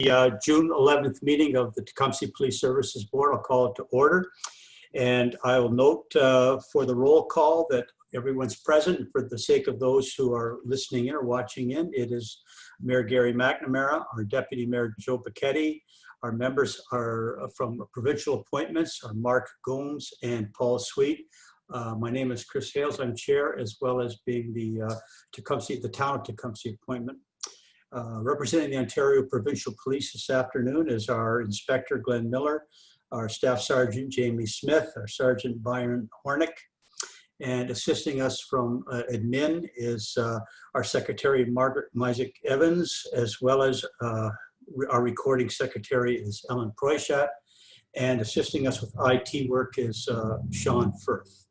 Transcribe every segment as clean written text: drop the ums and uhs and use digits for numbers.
June 11th meeting of the Tecumseh Police Services Board. I'll call it to order. And I will note for the roll call that everyone's present. And for the sake of those who are listening in or watching in, it is Mayor Gary McNamara, our Deputy Mayor Joe Becchetti. Our members are from provincial appointments are Mark Gomes and Paul Sweet. My name is Chris Hales. I'm chair, as well as being the town of Tecumseh appointment. Representing the Ontario Provincial Police this afternoon is our Inspector Glenn Miller, our Staff Sergeant Jamie Smith, our Sergeant Byron Hornick, and assisting us from admin is our Secretary Margaret Mysick Evans, as well as our recording secretary is Ellen Proichat, and assisting us with IT work is Sean Firth.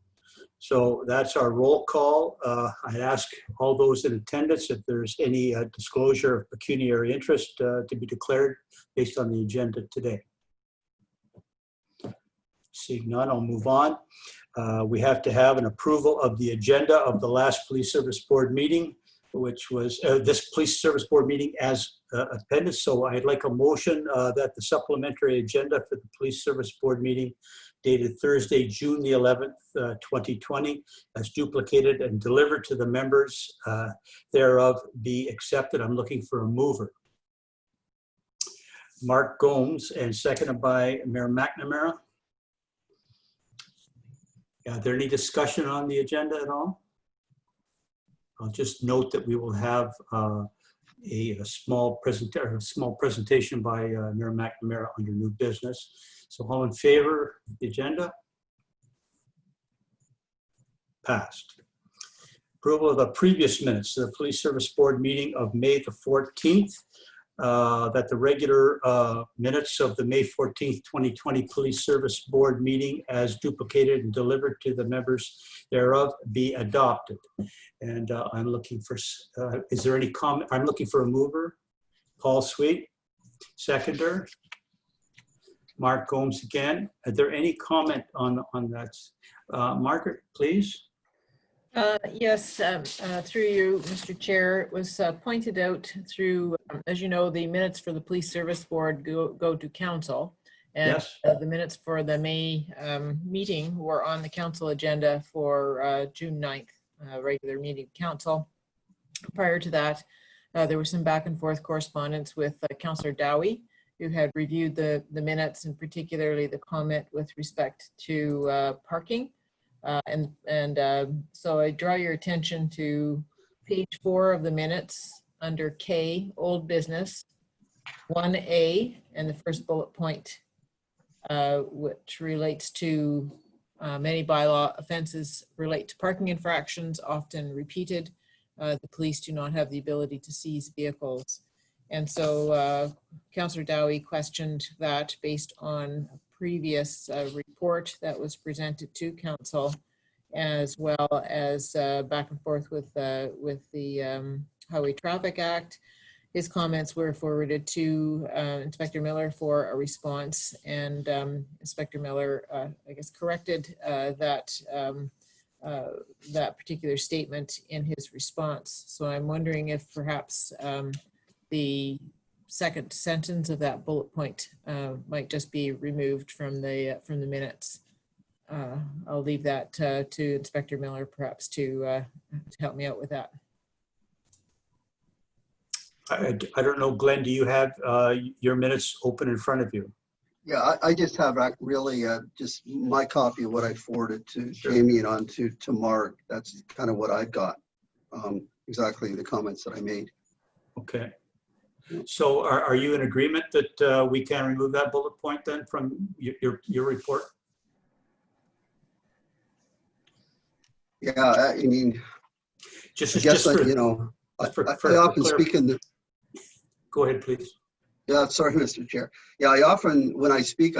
So that's our roll call. I'd ask all those in attendance if there's any disclosure of pecuniary interest to be declared based on the agenda today. Seeing none, I'll move on. We have to have an approval of the agenda of the last Police Service Board meeting, which was this Police Service Board meeting as appendix. So I'd like a motion that the supplementary agenda for the Police Service Board meeting dated Thursday, June the 11th, 2020, as duplicated and delivered to the members thereof be accepted. I'm looking for a mover. Mark Gomes, and seconded by Mayor McNamara. Are there any discussion on the agenda at all? I'll just note that we will have a small presentation by Mayor McNamara under new business. So all in favor of the agenda? Passed. Approval of the previous minutes, the Police Service Board meeting of May the 14th. That the regular minutes of the May 14th, 2020 Police Service Board meeting as duplicated and delivered to the members thereof be adopted. And I'm looking for, is there any comment? I'm looking for a mover. Paul Sweet, seconder. Mark Gomes again. Are there any comment on that? Margaret, please. Yes, through you, Mr. Chair, it was pointed out through, as you know, the minutes for the Police Service Board go to Council. And yes. The minutes for the May meeting were on the Council agenda for June 9th, regular meeting of Council. Prior to that, there was some back and forth correspondence with Councillor Dowie, who had reviewed the minutes, and particularly the comment with respect to parking. So I draw your attention to page 4 of the minutes under K, old business, 1A, and the first bullet point, which relates to many bylaw offenses relate to parking infractions, often repeated. The police do not have the ability to seize vehicles. And so Councillor Dowie questioned that based on a previous report that was presented to Council, as well as back and forth with the Highway Traffic Act. His comments were forwarded to Inspector Miller for a response, and Inspector Miller, I guess, corrected that particular statement in his response. So I'm wondering if perhaps the second sentence of that bullet point might just be removed from the minutes. I'll leave that to Inspector Miller, perhaps, to help me out with that. I don't know, Glenn, do you have your minutes open in front of you? Yeah, I just have really just my copy of what I forwarded to Jamie and on to Mark. That's kind of what I've got, exactly the comments that I made. Okay. So are you in agreement that we can remove that bullet point then from your report? Yeah, I mean, just for, you know, I often speak in the. Go ahead, please. Yeah, sorry, Mr. Chair. Yeah, I often, when I speak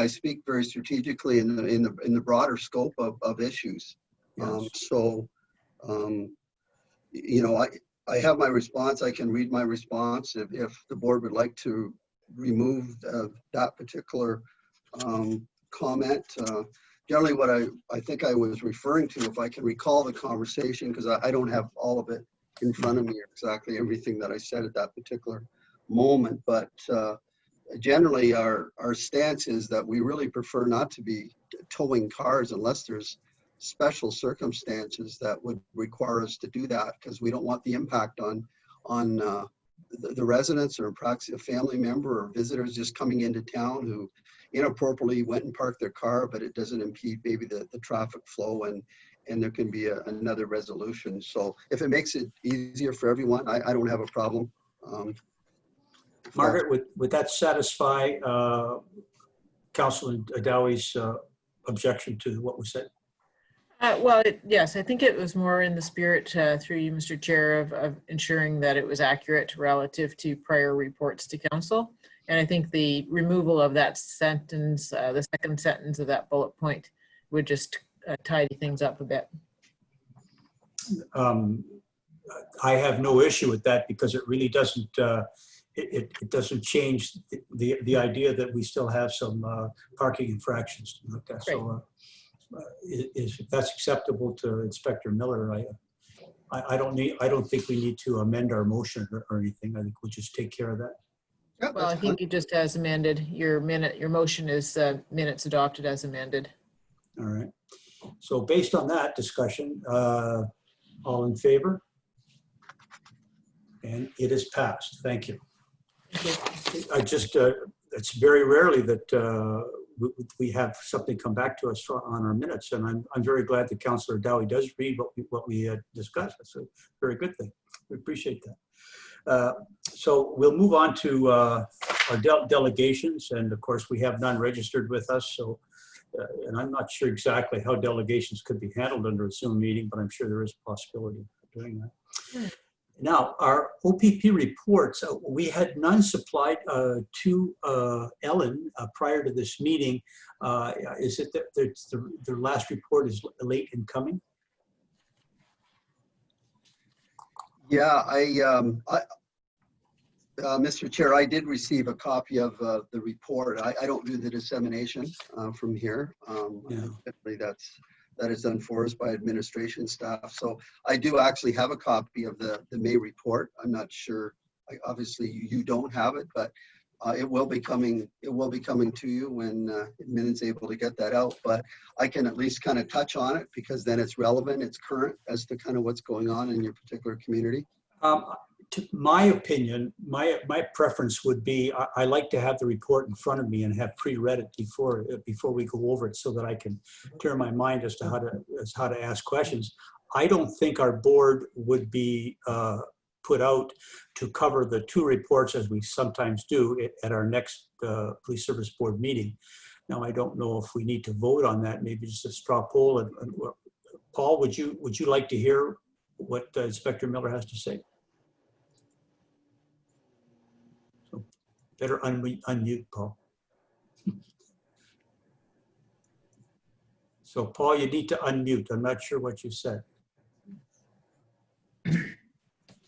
very strategically in the broader scope of issues. Yes. You know, I have my response. I can read my response if the board would like to remove that particular comment. Generally, what I think I was referring to, if I can recall the conversation, because I don't have all of it in front of me, exactly everything that I said at that particular moment, but generally our stance is that we really prefer not to be towing cars unless there's special circumstances that would require us to do that, because we don't want the impact on the residents or perhaps a family member or visitors just coming into town who inappropriately went and parked their car, but it doesn't impede maybe the traffic flow, and there can be another resolution. So if it makes it easier for everyone, I don't have a problem. Margaret, would that satisfy Councilor Dowi's objection to what was said? Well, yes, I think it was more in the spirit, through you, Mr. Chair, of ensuring that it was accurate relative to prior reports to council. And I think the removal of that sentence, the second sentence of that bullet point, would just tidy things up a bit. I have no issue with that because it really doesn't, it doesn't change the idea that we still have some parking infractions to look at. So if that's acceptable to Inspector Miller, I don't think we need to amend our motion or anything. I think we'll just take care of that. Yeah, Well, I think it just as amended, your motion is minutes adopted as amended. All right. So based on that discussion, all in favor? And it is passed. Thank you. I just, it's very rarely that we have something come back to us on our minutes, and I'm very glad that Councillor Dowie does read what we discussed. That's a very good thing. We appreciate that. So we'll move on to our delegations, and of course we have none registered with us. So, and I'm not sure exactly how delegations could be handled under a Zoom meeting, but I'm sure there is a possibility of doing that. Now, our OPP reports, we had none supplied to Ellen prior to this meeting. Is it that their last report is late in coming? Yeah, Mr. Chair, I did receive a copy of the report. I don't do the dissemination from here. Typically that is done for us by administration staff. So I do actually have a copy of the May report. I'm not sure, obviously you don't have it, but it will be coming to you when admin is able to get that out. But I can at least kind of touch on it because then it's relevant, it's current as to kind of what's going on in your particular community. To my opinion, my preference would be I like to have the report in front of me and have pre-read it before we go over it, so that I can turn my mind as to how to ask questions. I don't think our board would be put out to cover the two reports as we sometimes do at our next police service board meeting. Now, I don't know if we need to vote on that. Maybe just a straw poll. And Paul, would you like to hear what Inspector Miller has to say? Better unmute, Paul. So, Paul, you need to unmute. I'm not sure what you said.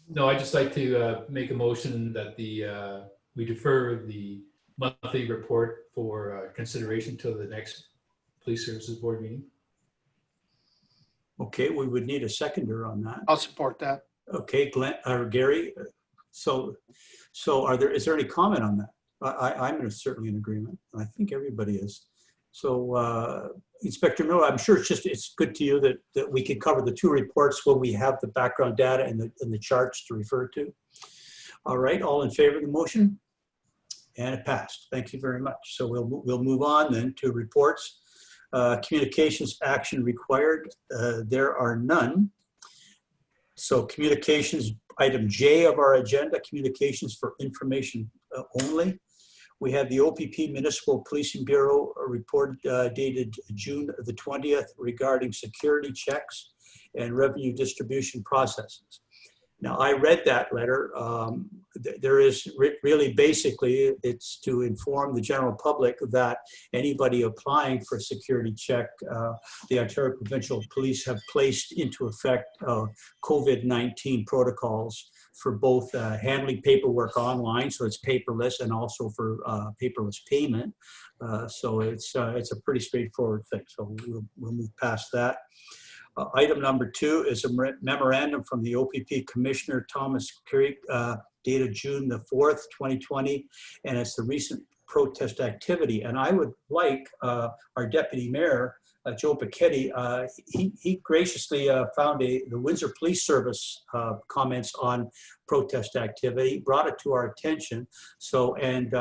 No, I'd just like to make a motion that we defer the monthly report for consideration till the next Police Services Board meeting. Okay, we would need a seconder on that. I'll support that. Okay, Glenn or Gary. So is there any comment on that? I'm certainly in agreement. I think everybody is. So Inspector Miller, I'm sure it's good to you that we can cover the two reports when we have the background data and the charts to refer to. All right, all in favor of the motion? And it passed. Thank you very much. So we'll move on then to reports. Communications action required. There are none. So communications, item J of our agenda, communications for information only. We have the OPP Municipal Policing Bureau report dated June the 20th regarding security checks and revenue distribution processes. Now, I read that letter. There is really basically, it's to inform the general public that anybody applying for a security check, the Ontario Provincial Police have placed into effect COVID-19 protocols for both handling paperwork online, so it's paperless, and also for paperless payment. So it's a pretty straightforward thing. So we'll move past that. Item number 2 is a memorandum from the OPP Commissioner Thomas Creek dated June the 4th, 2020, and it's the recent protest activity. And I would like our Deputy Mayor, Joe Piketty, he graciously found the Windsor Police Service comments on protest activity, brought it to our attention. So, and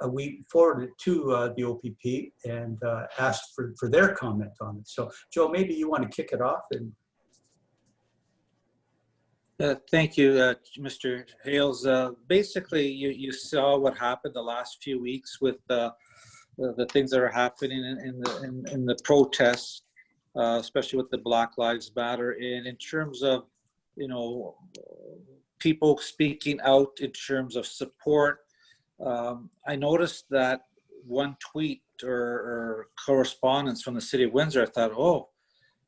we forwarded it to the OPP and asked for their comment on it. So, Joe, maybe you want to kick it off. And thank you, Mr. Hales. Basically, you saw what happened the last few weeks with the things that are happening in the protests, especially with the Black Lives Matter. And in terms of, you know, people speaking out in terms of support, I noticed that one tweet or correspondence from the City of Windsor, I thought, oh,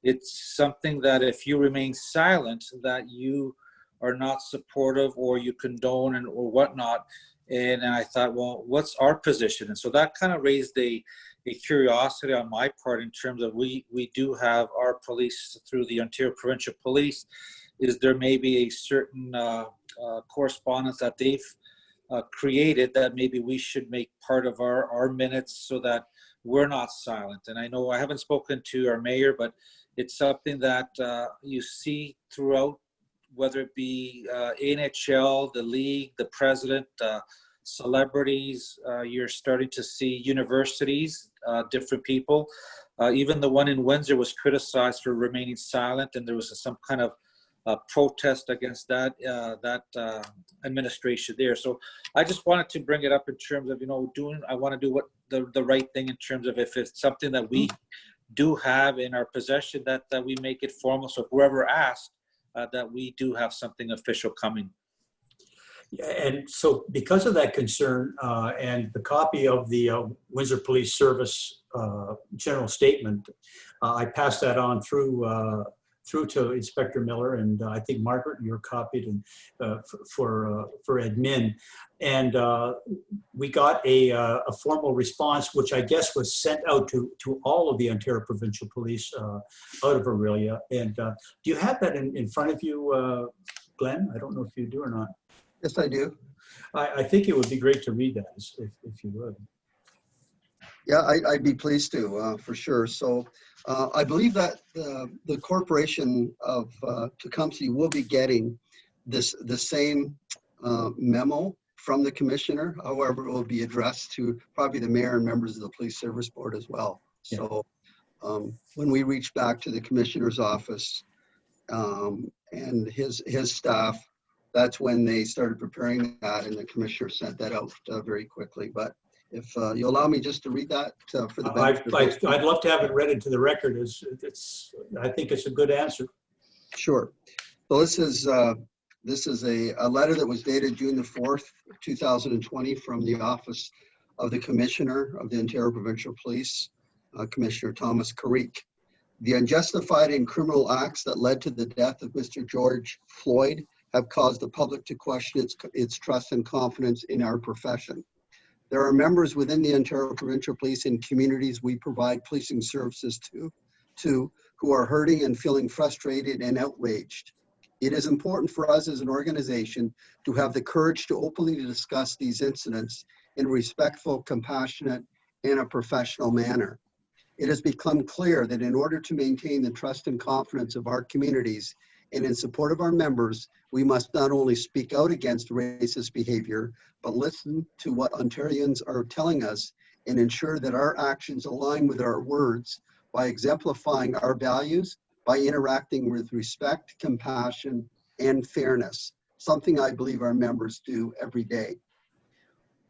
it's something that if you remain silent, that you are not supportive or you condone and or whatnot. And I thought, well, what's our position? And so that kind of raised a curiosity on my part in terms of we do have our police through the Ontario Provincial Police. Is there maybe a certain correspondence that they've created that maybe we should make part of our minutes so that we're not silent? And I know I haven't spoken to our mayor, but it's something that you see throughout, whether it be NHL, the league, the president, celebrities, you're starting to see universities, different people. Even the one in Windsor was criticized for remaining silent, and there was some kind of protest against that administration there. So I just wanted to bring it up in terms of, you know, I want to do what the right thing in terms of if it's something that we do have in our possession, that we make it formal. So whoever asked, that we do have something official coming. yeah, and so because of that concern and the copy of the Windsor Police Service general statement, I passed that on through to Inspector Miller, and I think Margaret, you're copied and for admin. And we got a formal response, which I guess was sent out to all of the Ontario Provincial Police out of Aurelia. And do you have that in front of you, Glenn? I don't know if you do or not. Yes, I do. I think it would be great to read that if you would. Yeah, I'd be pleased to, for sure. So I believe that the corporation of Tecumseh will be getting the same memo from the commissioner. However, it will be addressed to probably the mayor and members of the police service board as well. Yeah. So when we reached back to the commissioner's office and his staff, that's when they started preparing that, and the commissioner sent that out very quickly. But if you allow me just to read that for the benefit. I'd love to have it read into the record. I think it's a good answer. Sure. So this is a letter that was dated June the 4th, 2020 from the Office of the Commissioner of the Ontario Provincial Police, Commissioner Thomas Carrick. The unjustified and criminal acts that led to the death of Mr. George Floyd have caused the public to question its trust and confidence in our profession. There are members within the Ontario Provincial Police and communities we provide policing services to who are hurting and feeling frustrated and outraged. It is important for us as an organization to have the courage to openly discuss these incidents in a respectful, compassionate, and a professional manner. It has become clear that in order to maintain the trust and confidence of our communities and in support of our members, we must not only speak out against racist behavior, but listen to what Ontarians are telling us and ensure that our actions align with our words by exemplifying our values, by interacting with respect, compassion, and fairness, something I believe our members do every day.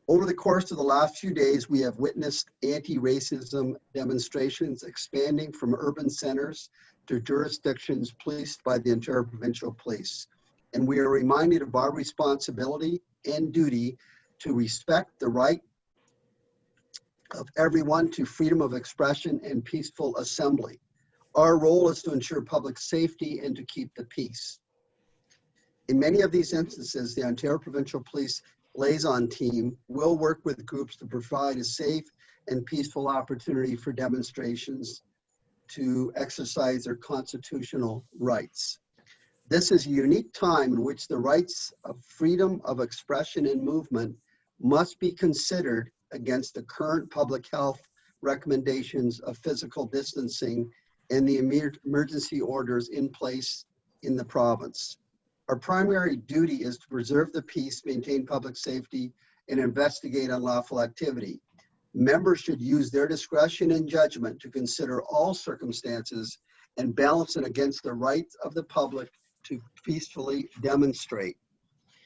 Over the course of the last few days, we have witnessed anti-racism demonstrations expanding from urban centers to jurisdictions policed by the Ontario Provincial Police. And we are reminded of our responsibility and duty to respect the right of everyone to freedom of expression and peaceful assembly. Our role is to ensure public safety and to keep the peace. In many of these instances, the Ontario Provincial Police liaison team will work with groups to provide a safe and peaceful opportunity for demonstrations to exercise their constitutional rights. This is a unique time in which the rights of freedom of expression and movement must be considered against the current public health recommendations of physical distancing and the emergency orders in place in the province. Our primary duty is to preserve the peace, maintain public safety, and investigate unlawful activity. Members should use their discretion and judgment to consider all circumstances and balance it against the rights of the public to peacefully demonstrate.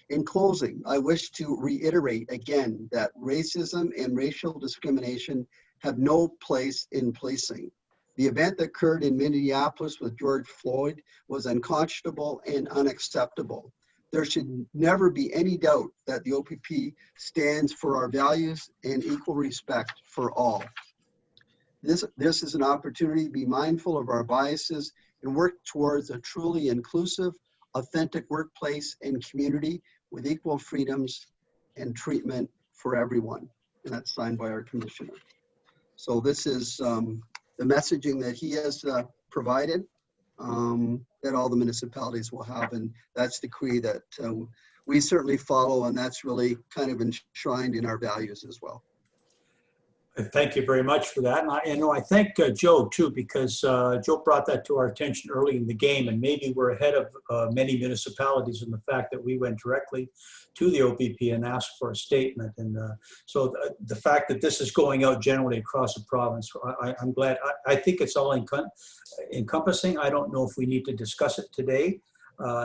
In closing, I wish to reiterate again that racism and racial discrimination have no place in policing. The event that occurred in Minneapolis with George Floyd was unconscionable and unacceptable. There should never be any doubt that the OPP stands for our values and equal respect for all. This is an opportunity to be mindful of our biases and work towards a truly inclusive, authentic workplace and community with equal freedoms and treatment for everyone. And that's signed by our commissioner. So this is the messaging that he has provided that all the municipalities will have. And that's the decree that we certainly follow, and that's really kind of enshrined in our values as well. Thank you very much for that. And I thank Joe too, because Joe brought that to our attention early in the game, and maybe we're ahead of many municipalities in the fact that we went directly to the OPP and asked for a statement. And so the fact that this is going out generally across the province, I'm glad. I think it's all encompassing. I don't know if we need to discuss it today.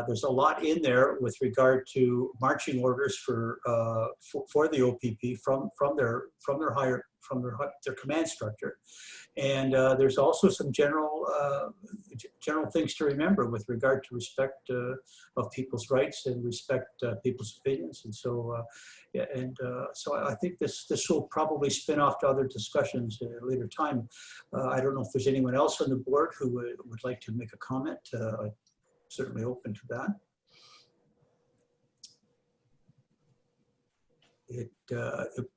There's a lot in there with regard to marching orders for the OPP from their command structure, and there's also some general things to remember with regard to respect of people's rights and respect people's opinions, and so so I think this will probably spin off to other discussions at a later time. I don't know if there's anyone else on the board who would like to make a comment. Certainly open to that.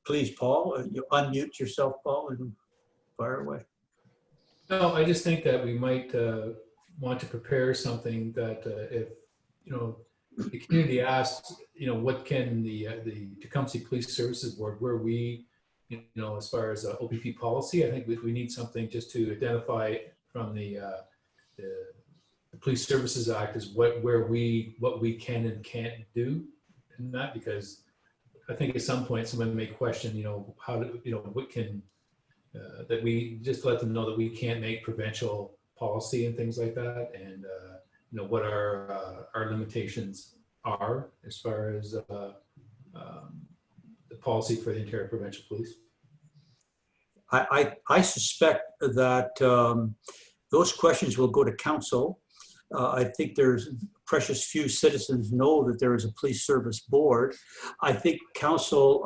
Please, Paul, you unmute yourself, Paul, and fire away. No, I just think that we might want to prepare something that if, the community asks, what can the Tecumseh Police Services Board, where we, as far as OPP policy, I think we need something just to identify from the Police Services Act is what we can and can't do in that, because I think at some point someone may question, how to, what can, that we just let them know that we can't make provincial policy and things like that, and what our limitations are as far as the policy for the entire provincial police. I suspect that those questions will go to council. I think there's precious few citizens know that there is a police service board. I think council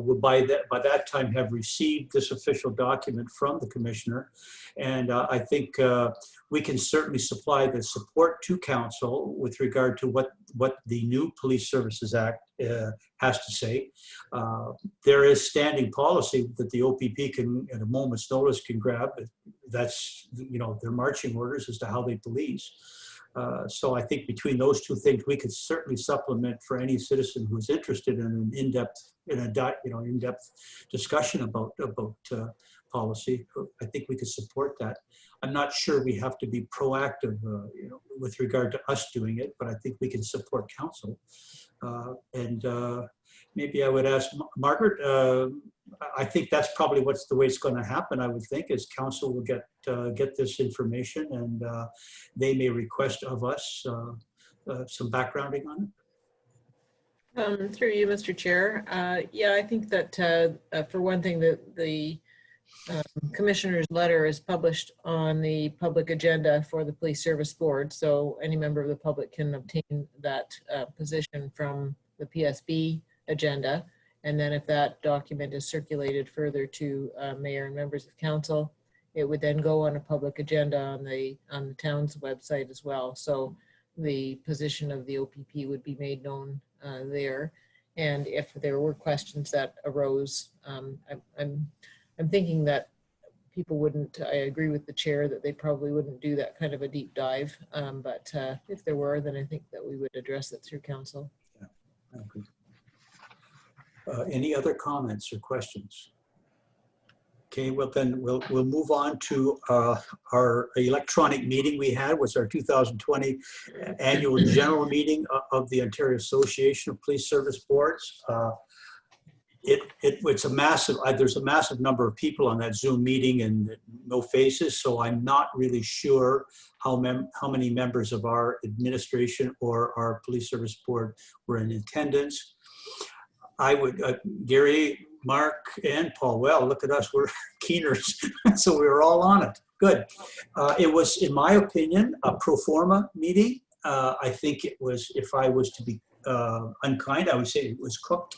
would by that time have received this official document from the commissioner. And I think we can certainly supply the support to council with regard to what the new Police Services Act has to say. There is standing policy that the OPP can, at a moment's notice, can grab. That's, their marching orders as to how they police. So I think between those two things, we could certainly supplement for any citizen who's interested in an in-depth discussion about policy. I think we could support that. I'm not sure we have to be proactive, with regard to us doing it, but I think we can support council. And maybe I would ask Margaret. I think that's probably the way it's going to happen. I would think is council will get this information, and they may request of us some backgrounding on it. Through you, Mr. Chair. Yeah, I think that for one thing, the commissioner's letter is published on the public agenda for the Police Service Board, so any member of the public can obtain that position from the PSB agenda. And then if that document is circulated further to mayor and members of council, it would then go on a public agenda on the town's website as well. So the position of the OPP would be made known there. And if there were questions that arose, I'm thinking that people wouldn't, I agree with the chair that they probably wouldn't do that kind of a deep dive. But if there were, then I think that we would address it through council. Yeah, I agree. Any other comments or questions? Okay, well then we'll move on to our electronic meeting we had, was our 2020 annual general meeting of the Ontario Association of Police Service Boards. It's a massive, there's a massive number of people on that Zoom meeting and no faces, so I'm not really sure how many members of our administration or our police service board were in attendance. I would, Gary, Mark, and Paul, well, look at us, we're keeners, so we were all on it. Good. It was, in my opinion, a pro forma meeting. I think it was, if I was to be unkind, I would say it was cooked.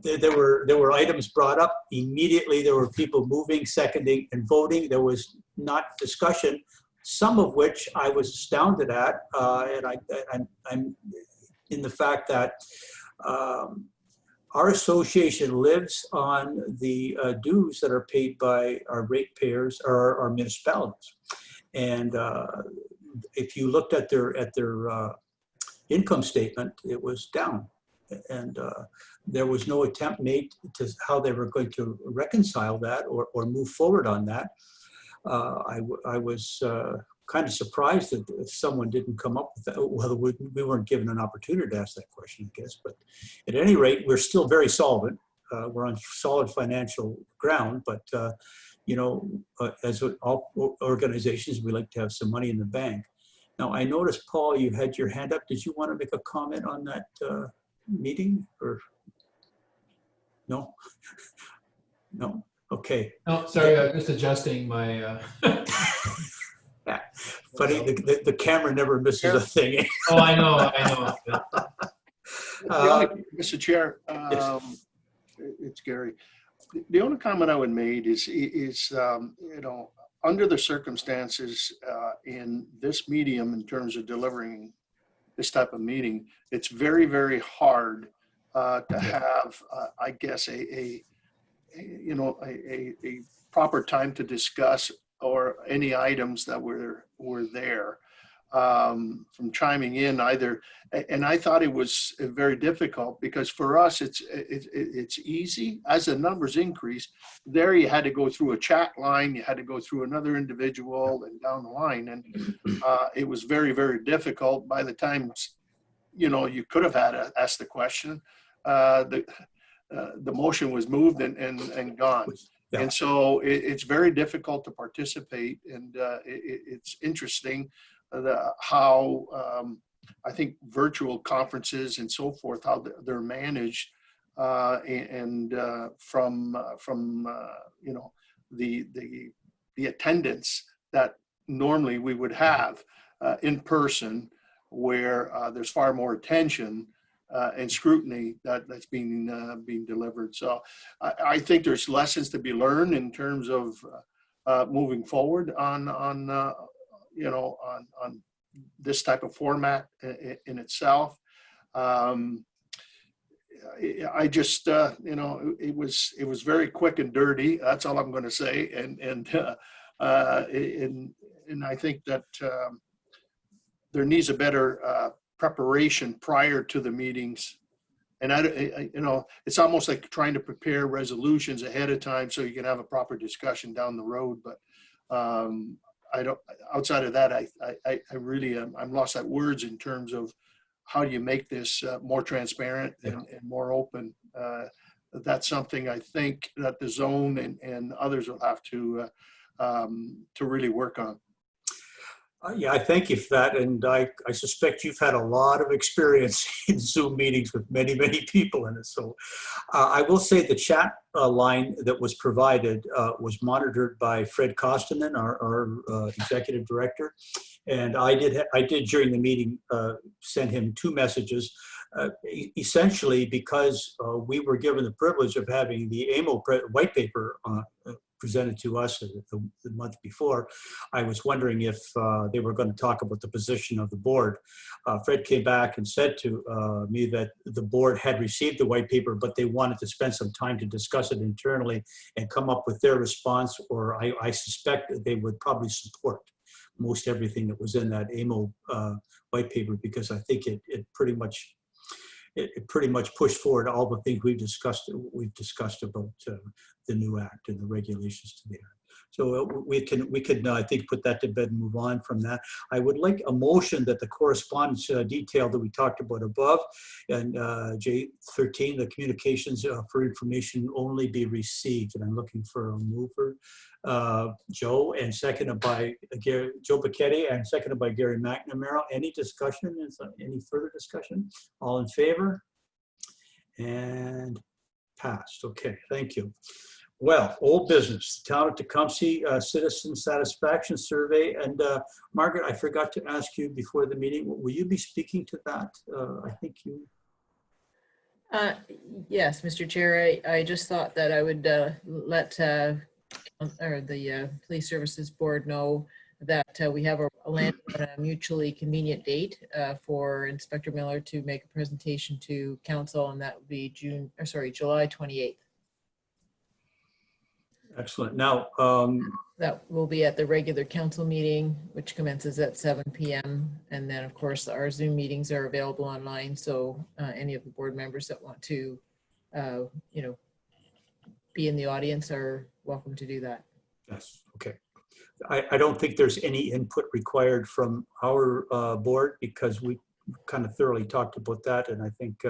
There were items brought up immediately. There were people moving, seconding, and voting. There was not discussion, some of which I was astounded at, and I'm in the fact that our association lives on the dues that are paid by our ratepayers or our municipalities, and if you looked at their income statement, it was down. And there was no attempt made to how they were going to reconcile that or move forward on that. I was kind of surprised that someone didn't come up with that. Well, we weren't given an opportunity to ask that question, I guess. But at any rate, we're still very solvent. We're on solid financial ground. But, you know, as with all organizations, we like to have some money in the bank. Now, I noticed, Paul, you had your hand up. Did you want to make a comment on that meeting, or no? No? Okay. No, sorry, I was just adjusting my. Funny, the camera never misses a thing. Oh, I know. Mr. Chair, Yes. it's Gary. The only comment I would make is you know, under the circumstances in this medium, in terms of delivering this type of meeting, it's very, very hard to have, I guess, a proper time to discuss or any items that were there from chiming in either. And I thought it was very difficult because for us, it's easy. As the numbers increase, there you had to go through a chat line, you had to go through another individual and down the line. And it was very, very difficult. By the time, you know, you could have had to ask the question, the motion was moved and gone. Yeah. And so it's very difficult to participate, and it's interesting how I think virtual conferences and so forth, how they're managed, and from you know, the attendance that normally we would have in person, where there's far more attention and scrutiny that's being delivered. So I think there's lessons to be learned in terms of moving forward on you know, on this type of format in itself. I just you know, it was very quick and dirty. That's all I'm going to say. And I think that there needs a better preparation prior to the meetings. And you know, it's almost like trying to prepare resolutions ahead of time so you can have a proper discussion down the road. But I don't, outside of that, I really I'm lost at words in terms of how do you make this more transparent and more open. That's something I think that the zone and others will have to really work on. Yeah, I thank you for that. And I suspect you've had a lot of experience in Zoom meetings with many, many people in it. So I will say the chat line that was provided was monitored by Fred Kostanen, our executive director. And I did during the meeting send him 2 messages, essentially because we were given the privilege of having the AMO white paper presented to us the month before. I was wondering if they were going to talk about the position of the board. Fred came back and said to me that the board had received the white paper, but they wanted to spend some time to discuss it internally and come up with their response, or I suspect that they would probably support most everything that was in that AMO white paper, because I think it pretty much it pretty much pushed forward all the things we've discussed about the new act and the regulations to the act. So we could I think put that to bed and move on from that. I would like a motion that the correspondence detail that we talked about above and J13, the communications for information only be received. And I'm looking for a mover, Joe, and seconded by Joe Bacchetti, and seconded by Gary McNamara. Any discussion? Any further discussion? All in favor? And passed. Okay, thank you. Well, old business, Town of Tecumseh Citizen Satisfaction Survey. And Margaret, I forgot to ask you before the meeting, will you be speaking to that? I think you. Yes, Mr. Chair, I just thought that I would let the Police Services Board know that we have a land on a mutually convenient date for Inspector Miller to make a presentation to council, and that would be July 28th. Excellent. Now, that will be at the regular council meeting, which commences at 7 p.m. And then, of course, our Zoom meetings are available online. So any of the board members that want to, be in the audience are welcome to do that. yes, okay. I don't think there's any input required from our board because we kind of thoroughly talked about that. And I think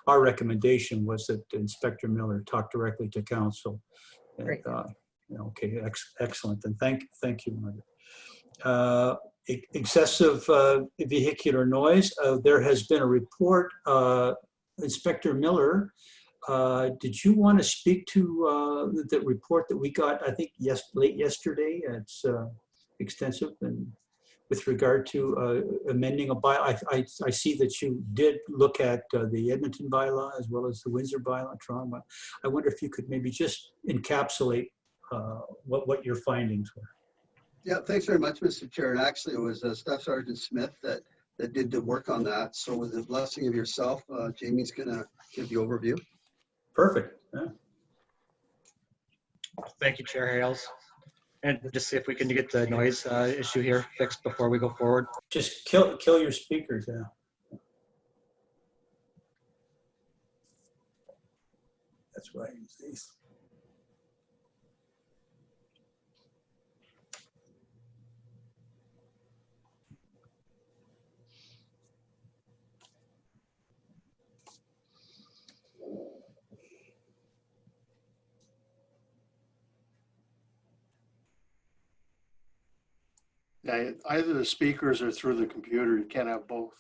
our recommendation was that Inspector Miller talk directly to council. Great. Okay, excellent. And thank you, Margaret. Excessive vehicular noise. There has been a report. Inspector Miller, did you want to speak to the report that we got, I think, late yesterday? It's extensive and with regard to amending a bylaw. I see that you did look at the Edmonton bylaw as well as the Windsor bylaw, Toronto. I wonder if you could maybe just encapsulate what your findings were. Yeah, thanks very much, Mr. Chair. And actually, it was Staff Sergeant Smith that did the work on that. So with the blessing of yourself, Jamie's going to give the overview. Perfect. Yeah. Thank you, Chair Hales. And just see if we can get the noise issue here fixed before we go forward. Just kill your speakers. Yeah. That's why I use these. Yeah, either the speakers or through the computer. You can't have both.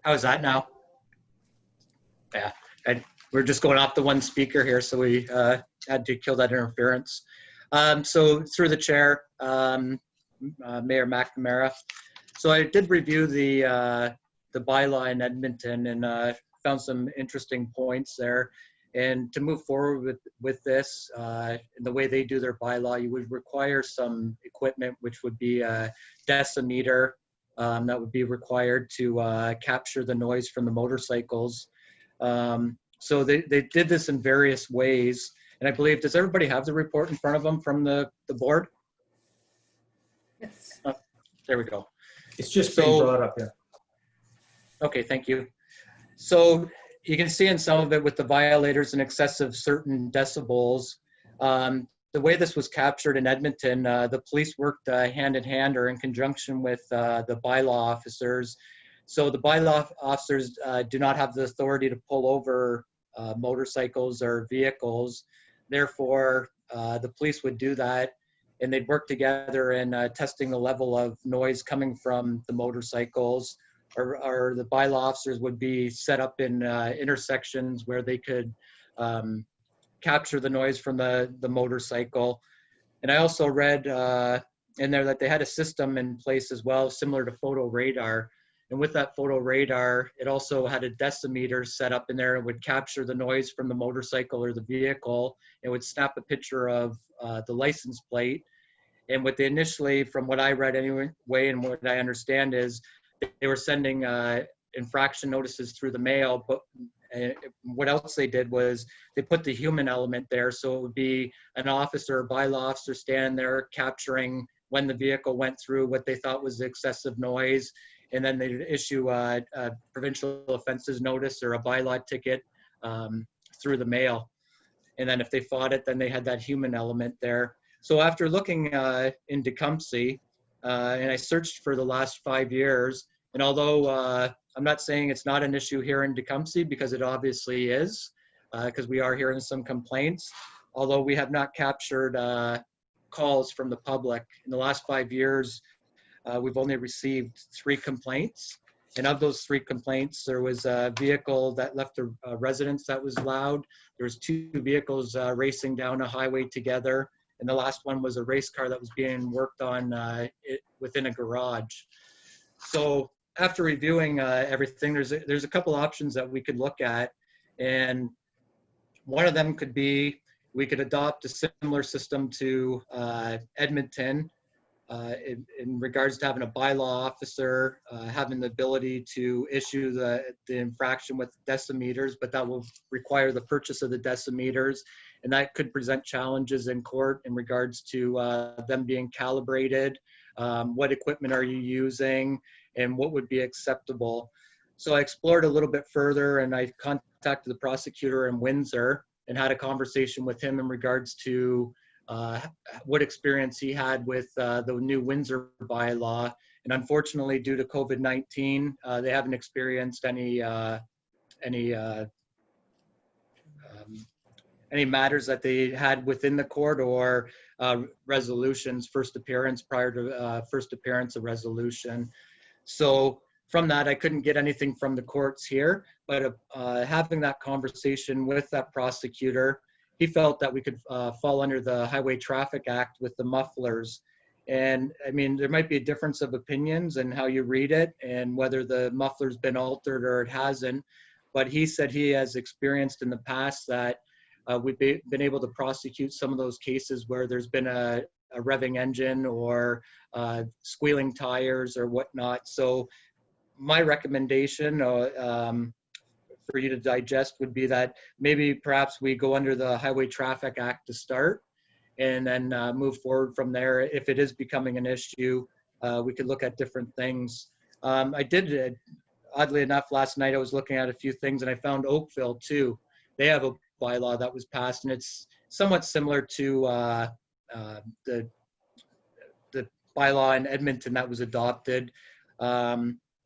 How's that now? Yeah, we're just going off the one speaker here, so we had to kill that interference. So through the chair, Mayor McNamara. So I did review the bylaw in Edmonton and found some interesting points there. And to move forward with this, the way they do their bylaw, you would require some equipment, which would be a decimeter that would be required to capture the noise from the motorcycles. So they did this in various ways. And I believe, does everybody have the report in front of them from the board? Yes. Oh, there we go. It's just being brought up here. Okay, thank you. So you can see in some of it with the violators and excessive certain decibels. The way this was captured in Edmonton, the police worked hand in hand or in conjunction with the bylaw officers. So the bylaw officers do not have the authority to pull over motorcycles or vehicles. Therefore, the police would do that, and they'd work together in testing the level of noise coming from the motorcycles. Or the bylaw officers would be set up in intersections where they could capture the noise from the motorcycle. And I also read in there that they had a system in place as well, similar to photo radar. And with that photo radar, it also had a decimeter set up in there. It would capture the noise from the motorcycle or the vehicle. It would snap a picture of the license plate. And what they initially, from what I read anyway, and what I understand is, they were sending infraction notices through the mail, but what else they did was they put the human element there. So it would be an officer, bylaw officer standing there capturing when the vehicle went through, what they thought was excessive noise, and then they'd issue a provincial offenses notice or a bylaw ticket through the mail. And then if they fought it, then they had that human element there. So after looking in Tecumseh, and I searched for the last 5 years, and although I'm not saying it's not an issue here in Tecumseh, because it obviously is, because we are hearing some complaints, although we have not captured calls from the public. In the last 5 years, we've only received 3 complaints. And of those 3 complaints, there was a vehicle that left a residence that was loud. There was 2 vehicles racing down a highway together. And the last one was a race car that was being worked on within a garage. So after reviewing everything, there's a couple options that we could look at. And one of them could be, we could adopt a similar system to Edmonton, in regards to having a bylaw officer, having the ability to issue the infraction with decimeters, but that will require the purchase of the decimeters. And that could present challenges in court in regards to them being calibrated. What equipment are you using and what would be acceptable? So I explored a little bit further, and I contacted the prosecutor in Windsor and had a conversation with him in regards to what experience he had with the new Windsor bylaw. And unfortunately, due to COVID-19, they haven't experienced any matters that they had within the court or resolutions, first appearance prior to first appearance of resolution. So from that, I couldn't get anything from the courts here, but having that conversation with that prosecutor, he felt that we could fall under the Highway Traffic Act with the mufflers. And I mean, there might be a difference of opinions and how you read it and whether the muffler's been altered or it hasn't. But he said he has experienced in the past that we've been able to prosecute some of those cases where there's been a revving engine or squealing tires or whatnot. So my recommendation for you to digest would be that maybe perhaps we go under the Highway Traffic Act to start and then move forward from there. If it is becoming an issue, we could look at different things. I did, oddly enough, last night I was looking at a few things and I found Oakville too. They have a bylaw that was passed and it's somewhat similar to the bylaw in Edmonton that was adopted.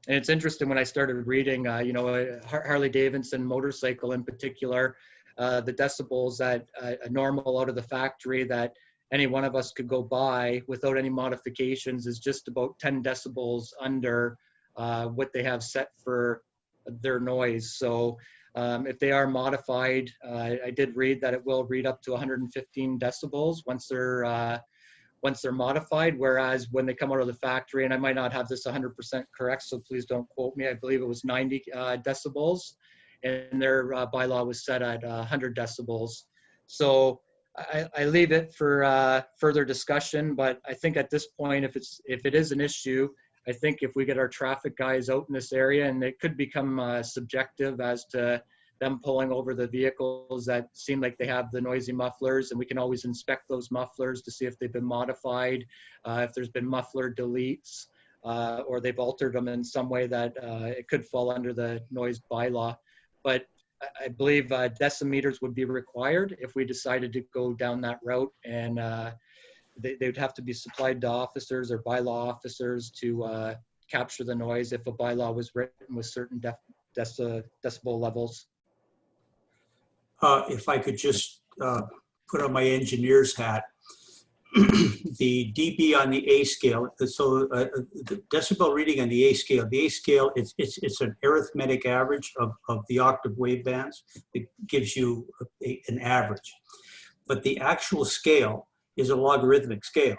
And it's interesting when I started reading, you know, Harley Davidson motorcycle in particular, the decibels that a normal out of the factory that any one of us could go by without any modifications is just about 10 decibels under what they have set for their noise. So if they are modified, I did read that it will read up to 115 decibels once they're modified, whereas when they come out of the factory, and I might not have this 100% correct, so please don't quote me, I believe it was 90 decibels, and their bylaw was set at 100 decibels. So I leave it for further discussion, but I think at this point, if it is an issue, I think if we get our traffic guys out in this area, and it could become subjective as to them pulling over the vehicles that seem like they have the noisy mufflers, and we can always inspect those mufflers to see if they've been modified, if there's been muffler deletes, or they've altered them in some way that it could fall under the noise bylaw. But I believe decimeters would be required if we decided to go down that route, and they would have to be supplied to officers or bylaw officers to capture the noise if a bylaw was written with certain decibel levels. If I could just put on my engineer's hat, the dB on the A scale, so the decibel reading on the A scale, it's an arithmetic average of the octave wave bands. It gives you an average. But the actual scale is a logarithmic scale.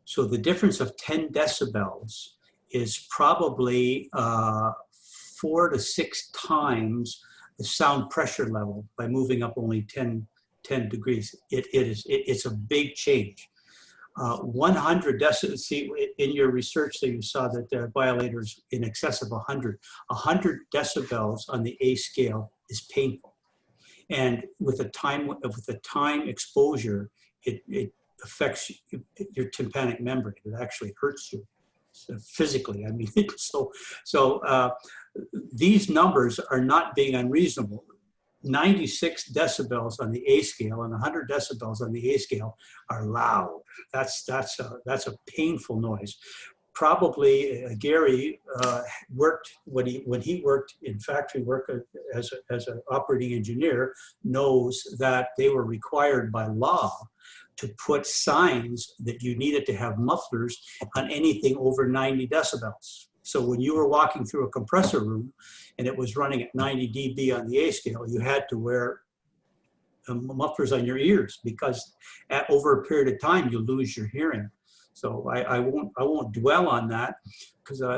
So the difference of 10 decibels is probably 4 to 6 times the sound pressure level by moving up only 10 degrees. It's a big change. 100 decibels, see in your research that you saw that violators in excess of 100 decibels on the A scale is painful. And with the time exposure, affects your tympanic membrane. It actually hurts you physically. I mean, so these numbers are not being unreasonable. 96 decibels on the A scale and 100 decibels on the A scale are loud. That's a painful noise. Probably Gary worked when he worked in factory work as an operating engineer, knows that they were required by law to put signs that you needed to have mufflers on anything over 90 decibels. So when you were walking through a compressor room and it was running at 90 dB on the A scale, you had to wear mufflers on your ears, because over a period of time you lose your hearing. So I won't dwell on that,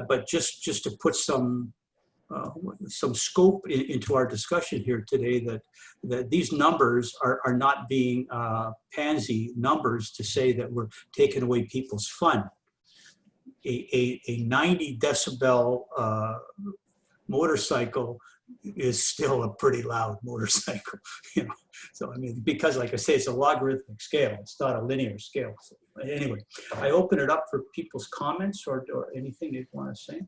but just to put some scope into our discussion here today, that these numbers are not being pansy numbers to say that we're taking away people's fun. A 90 decibel motorcycle is still a pretty loud motorcycle, you know. So I mean, because like I say, it's a logarithmic scale. It's not a linear scale. So anyway, I open it up for people's comments or anything they'd want to say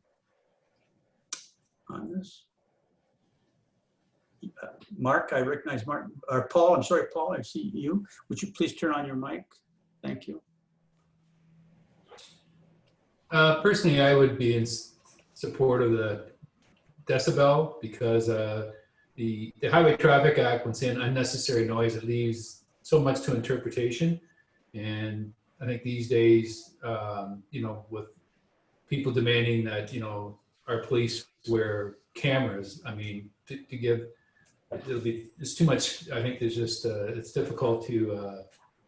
on this. Mark, I recognize Mark, or Paul. I'm sorry, Paul. I see you. Would you please turn on your mic? Thank you. Personally, I would be in support of the decibel, because the Highway Traffic Act, when saying unnecessary noise, it leaves so much to interpretation. And I think these days, you know, with people demanding that, you know, our police wear cameras, I mean, to give, it's too much. I think there's just, it's difficult to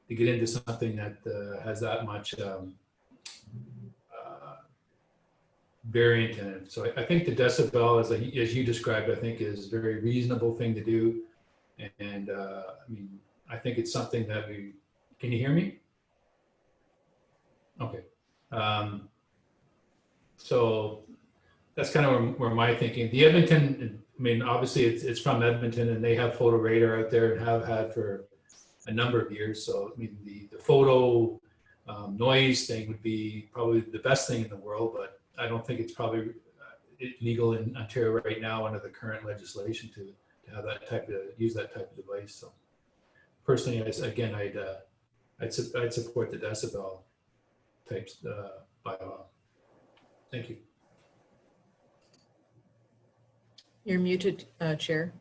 get into something that has that much variant in it. So I think the decibel, as you described, I think is a very reasonable thing to do. And I mean, I think it's something that can you hear me? Okay. So that's kind of where my thinking. The Edmonton, I mean, obviously it's from Edmonton, and they have photo radar out there and have had for a number of years. So I mean, the photo noise thing would be probably the best thing in the world, but I don't think it's probably legal in Ontario right now under the current legislation to have that type of, use that type of device. So personally, again, I'd support the decibel types bylaw. Thank you. You're muted, Chair.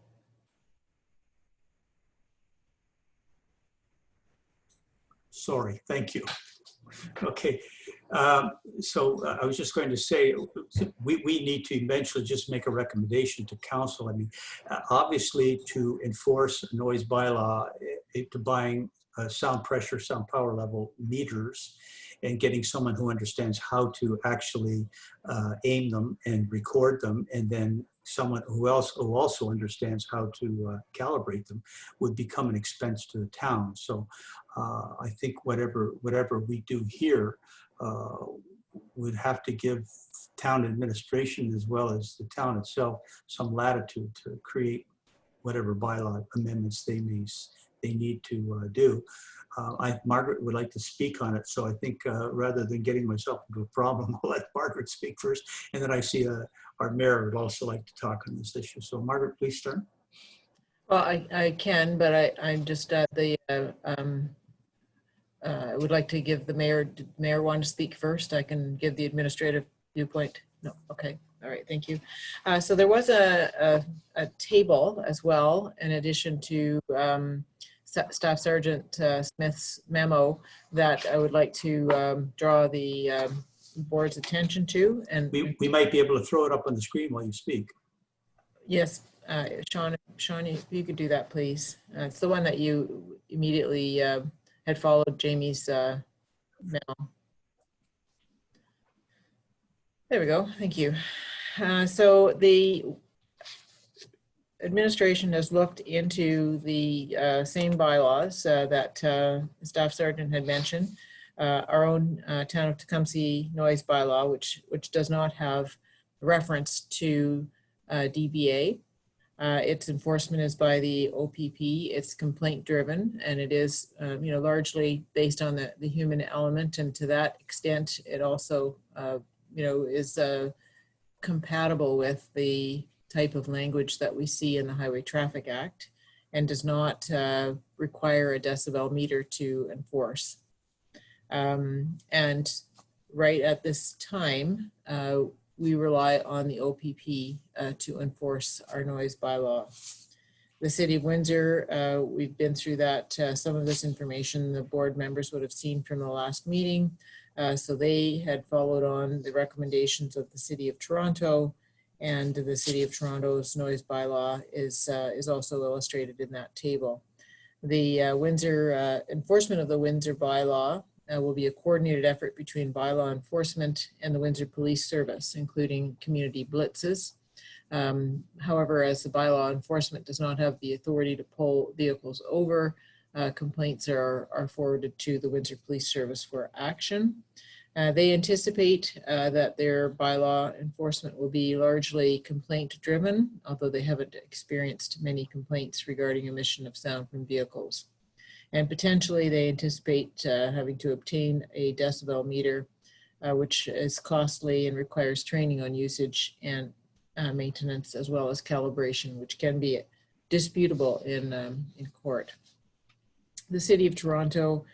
Sorry, thank you. Okay, so I was just going to say, we need to eventually just make a recommendation to council. I mean, obviously to enforce a noise bylaw, to buying sound pressure, sound power level meters, and getting someone who understands how to actually aim them and record them, and then someone who also understands how to calibrate them, would become an expense to the town. So I think whatever we do here would have to give town administration as well as the town itself some latitude to create whatever bylaw amendments they need to do. Margaret would like to speak on it, so I think rather than getting myself into a problem, I'll let Margaret speak first, and then I see our mayor would also like to talk on this issue. So Margaret, please start. Well, I can, but I'm just at the, I would like to give the mayor want to speak first. I can give the administrative viewpoint. No, okay. All right, thank you. So there was a table as well, in addition to Staff Sergeant Smith's memo, that I would like to draw the board's attention to. And we might be able to throw it up on the screen while you speak. Yes, Sean, if you could do that, please. It's the one that you immediately had followed Jamie's memo. There we go. Thank you. So the administration has looked into the same bylaws that Staff Sergeant had mentioned. Our own Town of Tecumseh noise bylaw, which does not have reference to DBA. Its enforcement is by the OPP. It's complaint driven, and it is largely based on the human element. And to that extent, it also is compatible with the type of language that we see in the Highway Traffic Act, and does not require a decibel meter to enforce. And right at this time, we rely on the OPP to enforce our noise bylaw. The City of Windsor, we've been through that. Some of this information the board members would have seen from the last meeting. So they had followed on the recommendations of the City of Toronto, and the City of Toronto's noise bylaw is also illustrated in that table. The Windsor enforcement of the Windsor bylaw will be a coordinated effort between bylaw enforcement and the Windsor Police Service, including community blitzes. However, as the bylaw enforcement does not have the authority to pull vehicles over, complaints are forwarded to the Windsor Police Service for action. They anticipate that their bylaw enforcement will be largely complaint driven, although they haven't experienced many complaints regarding emission of sound from vehicles. And potentially they anticipate having to obtain a decibel meter, which is costly and requires training on usage and maintenance, as well as calibration, which can be disputable in court. The City of Toronto,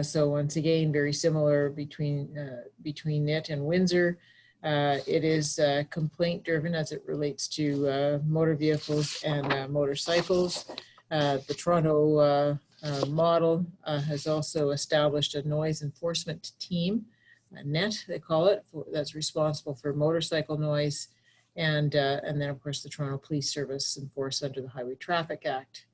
so once again, very similar between it and Windsor. It is complaint driven as it relates to motor vehicles and motorcycles. The Toronto model has also established a noise enforcement team, a NET they call it, that's responsible for motorcycle noise, and then of course the Toronto Police Service enforced under the Highway Traffic Act.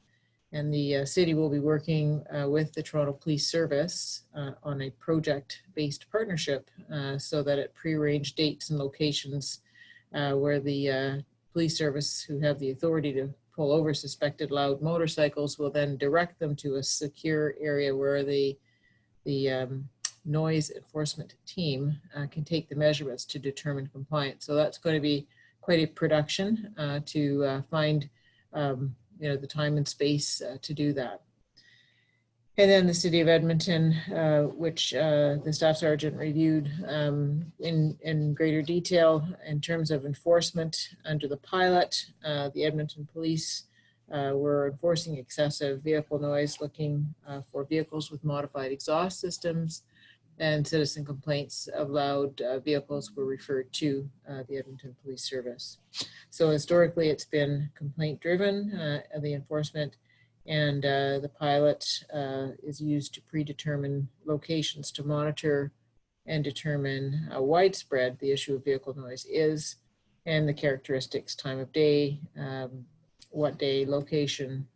And the city will be working with the Toronto Police Service on a project-based partnership so that at prearranged dates and locations where the police service, who have the authority to pull over suspected loud motorcycles, will then direct them to a secure area where the noise enforcement team can take the measurements to determine compliance. So that's going to be quite a production to find the time and space to do that. And then the City of Edmonton, which the staff sergeant reviewed in greater detail in terms of enforcement under the pilot. The Edmonton Police were enforcing excessive vehicle noise, looking for vehicles with modified exhaust systems, and citizen complaints of loud vehicles were referred to the Edmonton Police Service. So historically, it's been complaint driven, the enforcement, and the pilot is used to predetermine locations to monitor and determine how widespread the issue of vehicle noise is, and the characteristics, time of day, what day, location,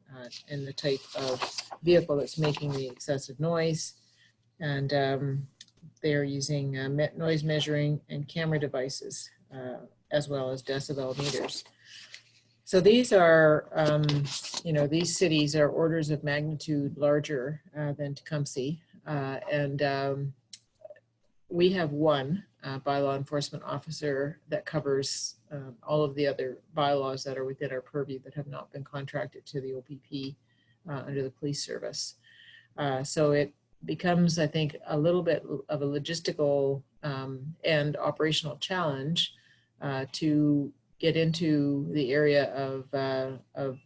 and the type of vehicle that's making the excessive noise. And they are using noise measuring and camera devices, as well as decibel meters. So these are, these cities are orders of magnitude larger than Tecumseh. And we have one bylaw enforcement officer that covers all of the other bylaws that are within our purview that have not been contracted to the OPP under the police service. So it becomes, I think, a little bit of a logistical and operational challenge to get into the area of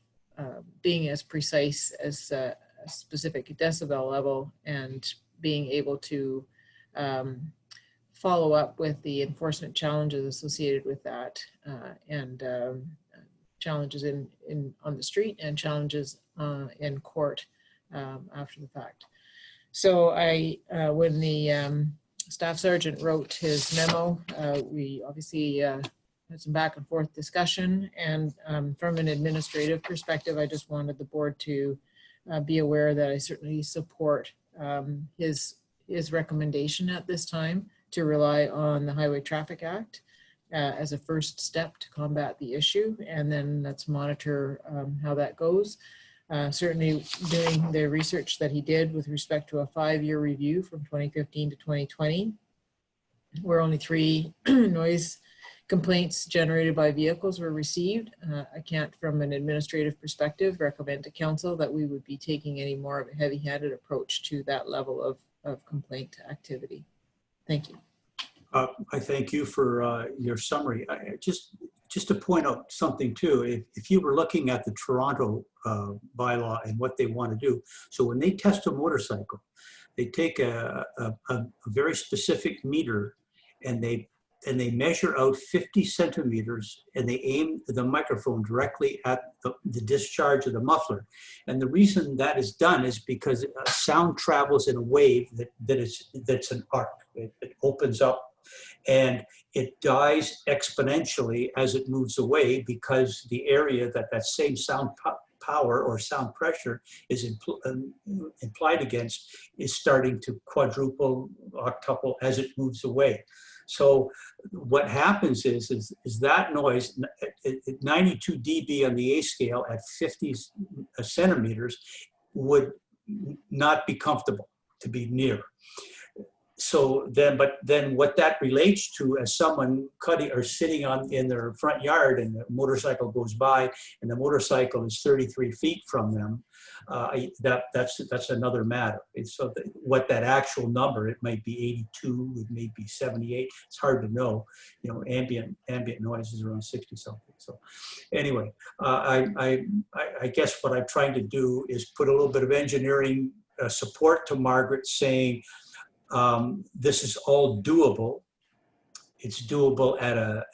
being as precise as a specific decibel level, and being able to follow up with the enforcement challenges associated with that, and challenges on the street and challenges in court after the fact. So when the staff sergeant wrote his memo, we obviously had some back and forth discussion, and from an administrative perspective, I just wanted the board to be aware that I certainly support his recommendation at this time to rely on the Highway Traffic Act as a first step to combat the issue, and then let's monitor how that goes. Certainly doing the research that he did with respect to a 5-year review from 2015 to 2020, where only 3 noise complaints generated by vehicles were received. I can't, from an administrative perspective, recommend to council that we would be taking any more of a heavy-handed approach to that level of complaint activity. Thank you. I thank you for your summary. Just to point out something too, if you were looking at the Toronto bylaw and what they want to do, so when they test a motorcycle, they take a very specific meter and they measure out 50 centimeters and they aim the microphone directly at the discharge of the muffler. And the reason that is done is because sound travels in a wave that's an arc. It opens up and it dies exponentially as it moves away, because the area that same sound power or sound pressure is implied against is starting to quadruple, octuple as it moves away. So what happens is that noise at 92 dB on the A scale at 50 centimeters would not be comfortable to be near. So then, but then what that relates to, as someone cutting or sitting in their front yard and the motorcycle goes by and the motorcycle is 33 feet from them, that's another matter. So what that actual number, it might be 82, it may be 78. It's hard to know. You know, ambient noise is around 60 something. So anyway, I guess what I'm trying to do is put a little bit of engineering support to Margaret, saying, this is all doable. It's doable at a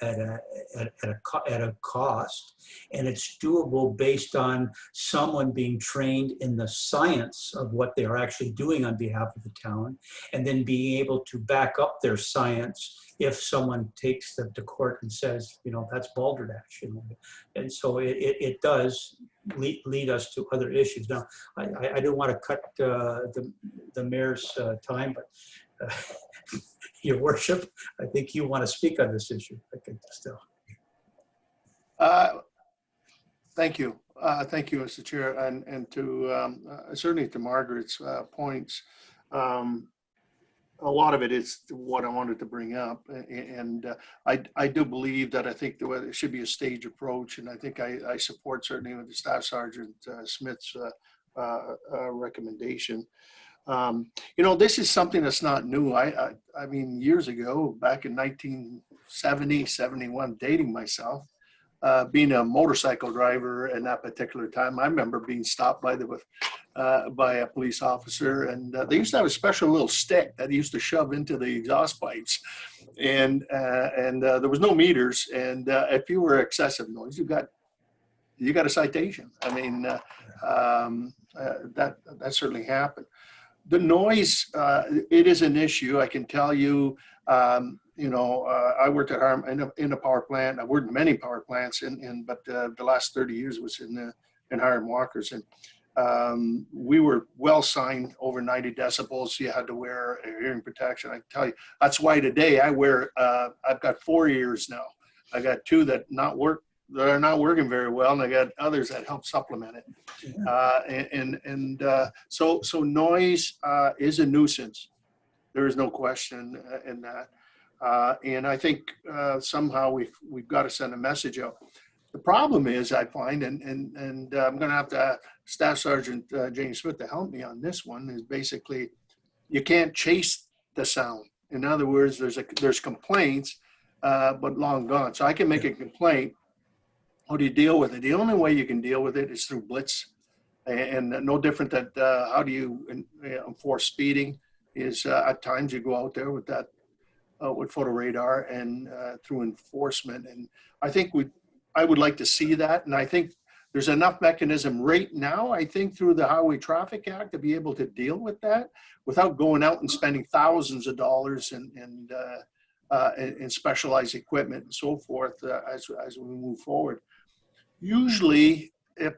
cost, and it's doable based on someone being trained in the science of what they are actually doing on behalf of the town, and then being able to back up their science if someone takes them to court and says, you know, that's balderdash, you know. And so it does lead us to other issues. Now, I don't want to cut the mayor's time, but Your Worship, I think you want to speak on this issue. I think still. Thank you. Thank you, Mr. Chair, and to certainly to Margaret's points. A lot of it is what I wanted to bring up, and I do believe that I think it should be a stage approach, and I think I support certainly with the Staff Sergeant Smith's recommendation. You know, this is something that's not new. I mean, years ago, back in 1970, 71, dating myself, being a motorcycle driver in that particular time, I remember being stopped by a police officer, and they used to have a special little stick that he used to shove into the exhaust pipes, and there was no meters, and if you were excessive noise, you got a citation. I mean, that certainly happened. The noise, it is an issue. I can tell you. You know, I worked at in a power plant. I worked in many power plants, but the last 30 years was in Hiram Walkers, and we were well signed over 90 decibels. You had to wear a hearing protection. I can tell you, that's why today I wear. I've got 4 ears now. I got 2 that are not working very well, and I got others that help supplement it. So noise is a nuisance. There is no question in that. And I think somehow we've got to send a message out. The problem is, I find, and I'm going to have to ask Staff Sergeant James Smith to help me on this one, is basically you can't chase the sound. In other words, there's complaints, but long gone. So I can make a complaint. How do you deal with it? The only way you can deal with it is through blitz, and no different that how do you enforce speeding is at times you go out there with that with photo radar and through enforcement. And I think I would like to see that. And I think there's enough mechanism right now, I think, through the Highway Traffic Act to be able to deal with that without going out and spending thousands of dollars and specialized equipment and so forth as we move forward. Usually, if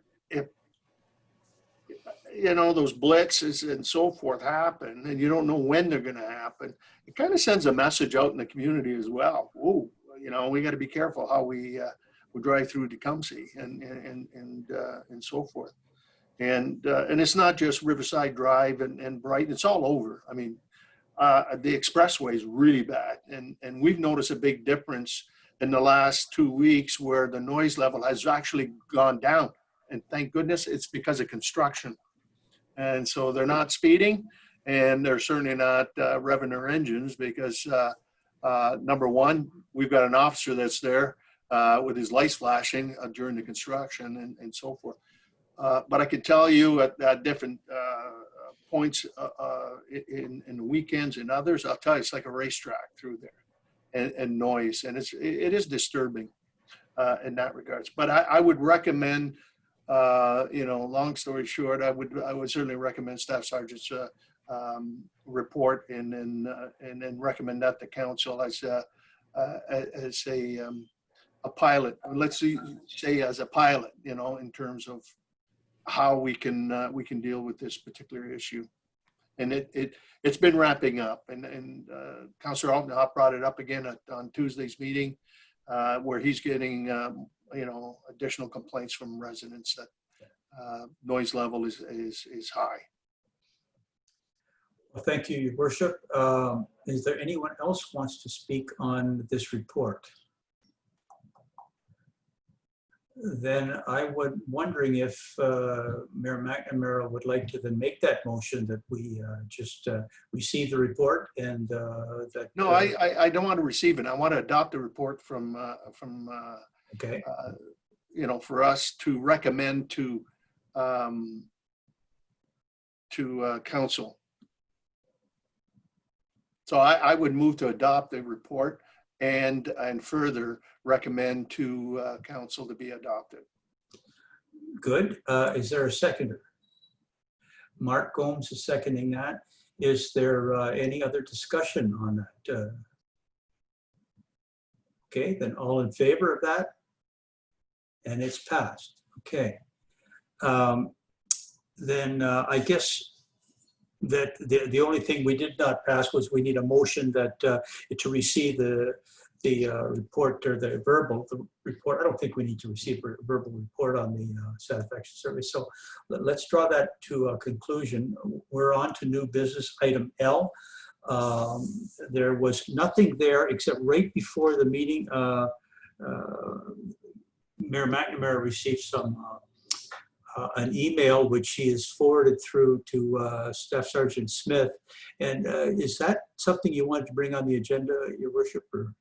you know those blitzes and so forth happen, and you don't know when they're going to happen, it kind of sends a message out in the community as well. Oh, you know, we got to be careful how we drive through Tecumseh and so forth. And it's not just Riverside Drive and Brighton; it's all over. I mean, the expressway is really bad, and we've noticed a big difference in the last 2 weeks where the noise level has actually gone down. And thank goodness it's because of construction. And so they're not speeding, and they're certainly not revving their engines because number one, we've got an officer that's there with his lights flashing during the construction and so forth. But I can tell you at different points in the weekends and others, I'll tell you, it's like a racetrack through there, and noise, and it is disturbing in that regards. But I would recommend, long story short, I would certainly recommend Staff Sergeant's report and then recommend that to council as a pilot. Let's say as a pilot, in terms of how we can deal with this particular issue. And it's been ramping up, and Councillor Opp brought it up again on Tuesday's meeting, where he's getting additional complaints from residents that noise level is high. Well, thank you, Your Worship. Is there anyone else who wants to speak on this report? Then I would wondering if Mayor McNamara would like to then make that motion that we just receive the report and that. No, I don't want to receive it. I want to adopt the report from okay. For us to recommend to council. So I would move to adopt the report and further recommend to council to be adopted. Good. Is there a seconder? Mark Gomes is seconding that. Is there any other discussion on that? Okay, then all in favor of that? And it's passed. Okay. Then I guess that the only thing we did not pass was we need a motion that to receive the report or the report. I don't think we need to receive a verbal report on the satisfaction survey. So let's draw that to a conclusion. We're on to new business item L. There was nothing there except right before the meeting, Mayor McNamara received an email which he has forwarded through to Staff Sergeant Smith. And is that something you wanted to bring on the agenda, Your Worship? Or?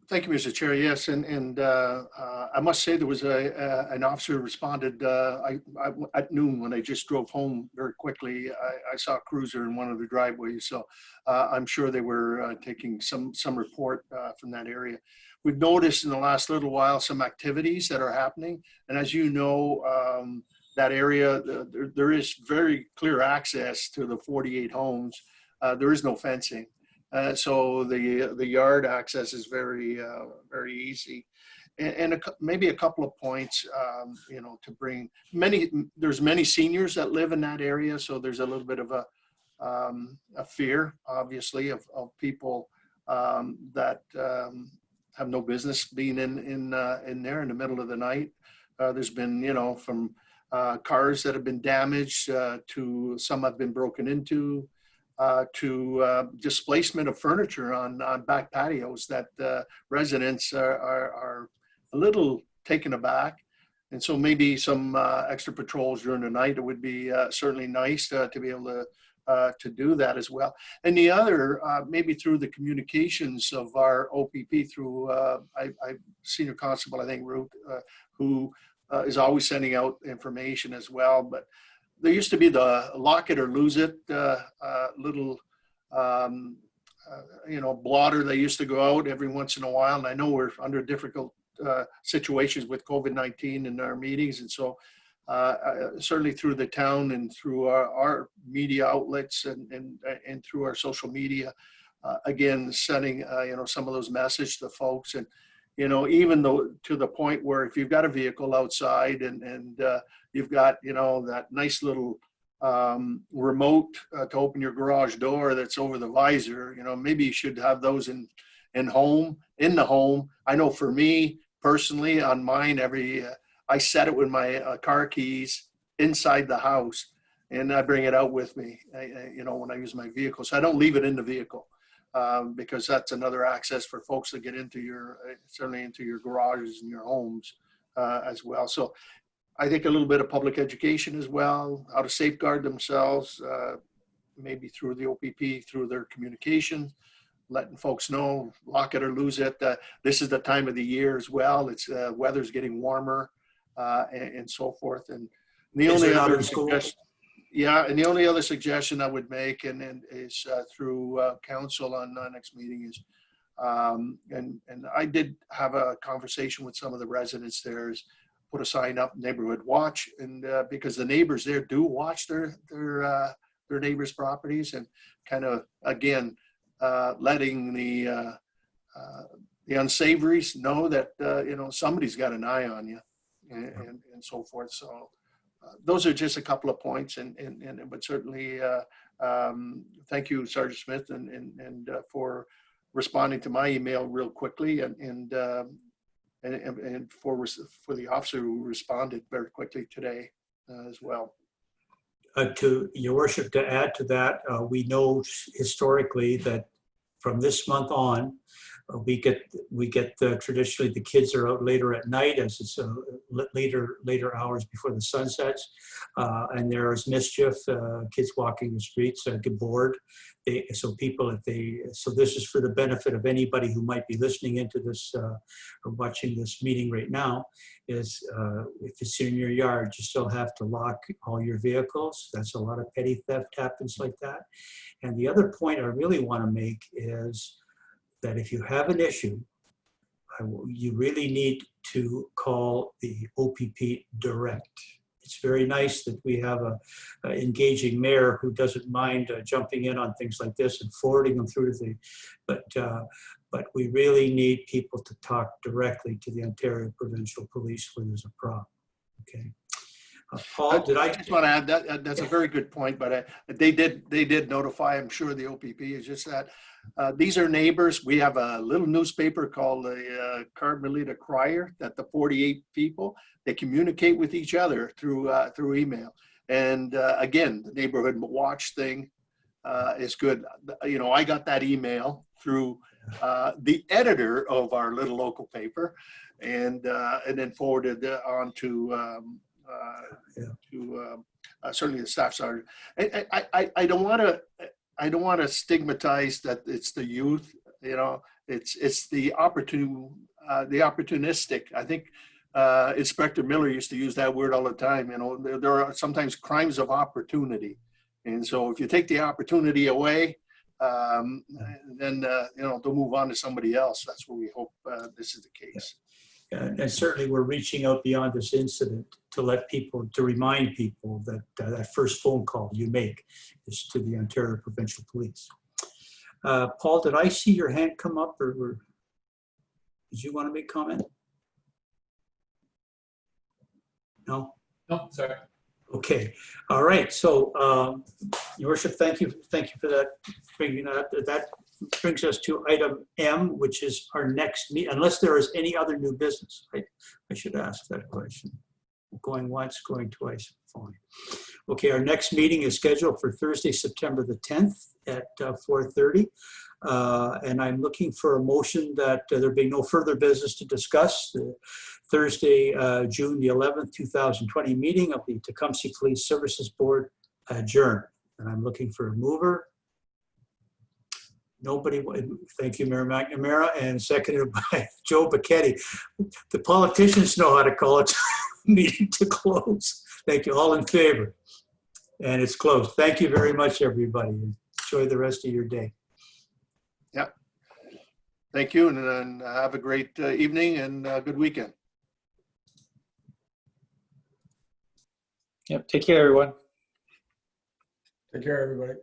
Thank you, Mr. Chair. Yes, and I must say there was an officer who responded at noon when I just drove home very quickly. I saw a cruiser in one of the driveways, so I'm sure they were taking some report from that area. We've noticed in the last little while some activities that are happening, and as you know, that area, there is very clear access to the 48 homes. There is no fencing. So the yard access is very easy, and maybe a couple of points, to bring there's many seniors that live in that area, so there's a little bit of a fear, obviously, of people that have no business being in there in the middle of the night. There's been from cars that have been damaged to some have been broken into. To displacement of furniture on back patios that residents are a little taken aback. And so maybe some extra patrols during the night, it would be certainly nice to be able to do that as well. And the other, maybe through the communications of our OPP through Senior Constable, I think, Ruth, who is always sending out information as well. But there used to be the lock it or lose it little, blotter that used to go out every once in a while. And I know we're under difficult situations with COVID-19 in our meetings. And so certainly through the town and through our media outlets and through our social media, again, sending, some of those messages to folks. And, even though to the point where if you've got a vehicle outside and you've got, that nice little remote to open your garage door that's over the visor, maybe you should have those in the home. I know for me personally on mine, I set it with my car keys inside the house and I bring it out with me, when I use my vehicle. So I don't leave it in the vehicle. because that's another access for folks to get into certainly into your garages and your homes as well. So I think a little bit of public education as well, how to safeguard themselves, maybe through the OPP, through their communication, letting folks know, lock it or lose it. This is the time of the year as well. It's weather's getting warmer and so forth. And the only other suggestion, and the only other suggestion I would make, and is through council on our next meeting is, and I did have a conversation with some of the residents there, is put a sign up, neighborhood watch, and because the neighbors there do watch their neighbors' properties, and kind of again letting the unsavories know that somebody's got an eye on you, and so forth. So those are just a couple of points, but certainly thank you, Sergeant Smith, and for responding to my email real quickly, and for the officer who responded very quickly today as well. To your worship, to add to that, we know historically that from this month on, we get traditionally the kids are out later at night, as it's later hours before the sun sets, and there is mischief, kids walking the streets, get bored. So this is for the benefit of anybody who might be listening into this or watching this meeting right now, is if it's in your yard, you still have to lock all your vehicles. That's a lot of petty theft happens like that. And the other point I really want to make is that if you have an issue, you really need to call the OPP direct. It's very nice that we have a engaging mayor who doesn't mind jumping in on things like this and forwarding them through to but we really need people to talk directly to the Ontario Provincial Police when there's a problem. Okay. Paul, I just want to add that that's a very good point, but they did notify, I'm sure, the OPP. Is just that these are neighbors. We have a little newspaper called the Carmelita Crier, that the 48 people, they communicate with each other through email. And again, the neighborhood watch thing is good. I got that email through the editor of our little local paper, and then forwarded on to certainly the staff sergeant. I don't want to stigmatize that it's the youth. It's the opportunistic. I think Inspector Miller used to use that word all the time. There are sometimes crimes of opportunity, and so if you take the opportunity away, then they'll move on to somebody else. That's what we hope this is the case. And certainly we're reaching out beyond this incident to remind people that that first phone call you make is to the Ontario Provincial Police. Paul, did I see your hand come up, or did you want to make comment? No? No, sorry. Okay. All right. So, Your Worship, thank you for that. Bringing that brings us to item M, which is our next meet. Unless there is any other new business, right? I should ask that question. Going once, going twice. Fine. Okay. Our next meeting is scheduled for Thursday, September the 10th at 4:30. And I'm looking for a motion that there be no further business to discuss. The Thursday, June the 11th, 2020 meeting of the Tecumseh Police Services Board adjourned. And I'm looking for a mover. Nobody. Thank you, Mayor McNamara, and seconded by Joe Bacchetti. The politicians know how to call it. Meeting to close. Thank you. All in favor? And it's closed. Thank you very much, everybody. Enjoy the rest of your day. Yeah. Thank you, and have a great evening and good weekend. Yep. Take care, everyone. Take care, everybody.